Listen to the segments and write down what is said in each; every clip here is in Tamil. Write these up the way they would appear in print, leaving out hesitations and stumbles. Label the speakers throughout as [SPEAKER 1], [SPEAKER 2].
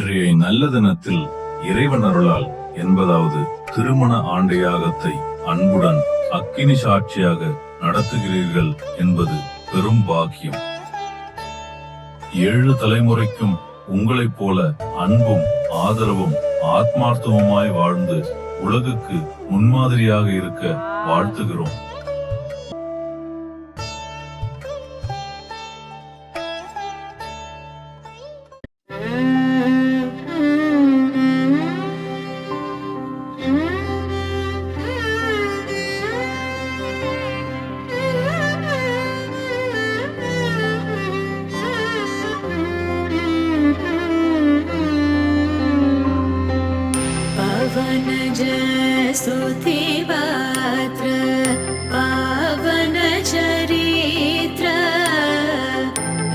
[SPEAKER 1] இன்றைய நல்ல தினத்தில் இறைவன் அருளால் 80வது திருமண ஆண்டு யாகத்தை அன்புடன் அக்கினி சாட்சியாக நடத்துகிறீர்கள் என்பது பெரும் பாக்கியம். 7 தலைமுறைக்கும் உங்களைப் போல அன்பும் ஆதரவும் ஆத்மார்த்தமுமாய் வாழ்ந்து உலகுக்கு முன்மாதிரியாக இருக்க வாழ்த்துகிறோம்.
[SPEAKER 2] स्तुति पात्र पावन चरित्र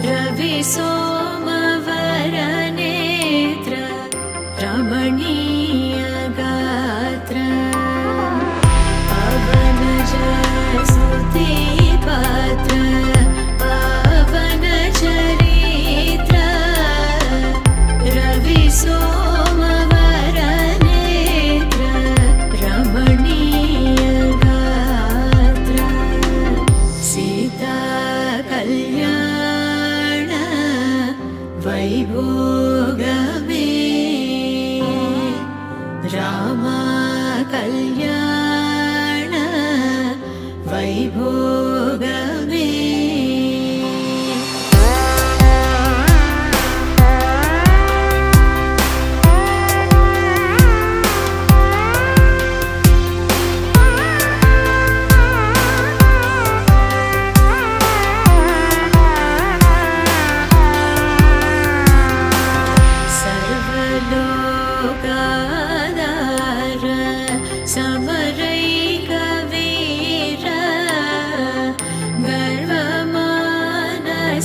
[SPEAKER 2] रवि सोमवर नेत्र रमणीय गात्र पावन स्तुति पात्र पावन चरित्र रवि वैभोगमे रामा कल्याण वैभोगमे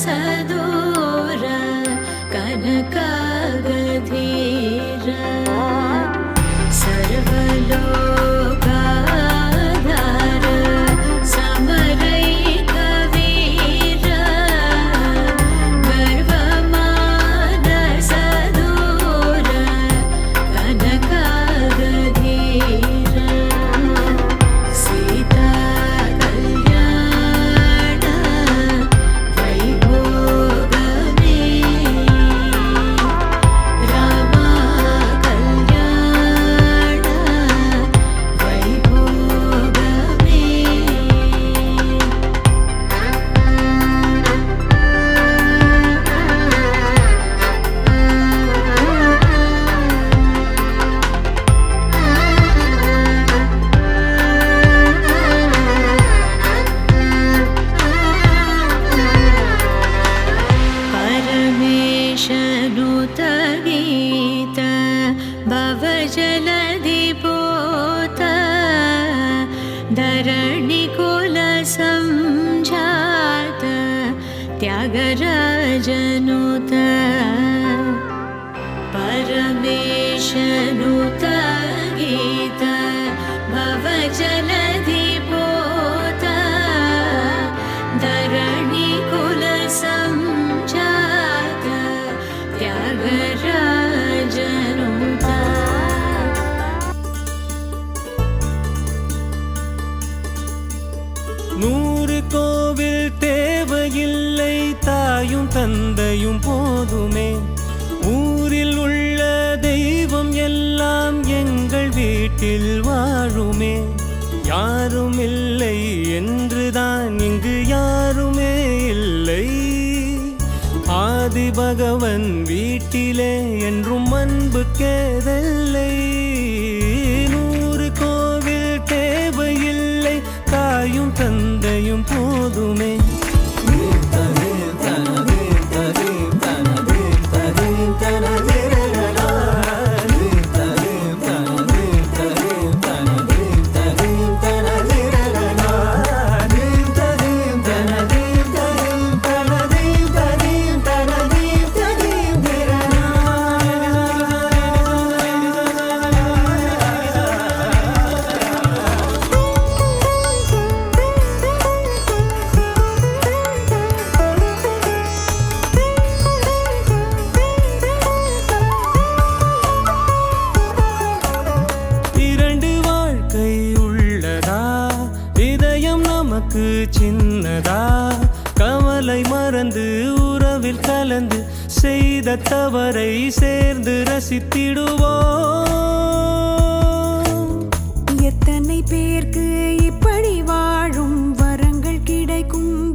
[SPEAKER 2] सदूर कनकागधीर सर्वलोकाधार समरैकवीर गर्वमान सदूर कनकागधीर सीता कल्याण गीत भवजलधिपोत धरणिकुल संजात त्यागराजनुत परमेशनुत गीत भवजलधिपोत धरणिकुल संजात त्यागराजनुता
[SPEAKER 3] 100 கோவில் தேவையில்லை, தாயும் தந்தையும் போதுமே. ஊரில் உள்ள தெய்வம் எல்லாம் எங்கள் வீட்டில் வாழுமே. யாரும் இல்லை என்றுதான் இங்கு யாருமே இல்லை. ஆதி பகவன் வீட்டிலே என்றும் அன்பு கேதல்லை. 100 கோவில் தேவையில்லை, தாயும் தந்தையும் போதுமே. மறந்து செய்த தவறை சேர்ந்து ரசித்திடுவோம்.
[SPEAKER 4] எத்தனை பேருக்கு இப்படி வாழும் வரங்கள் கிடைக்கும்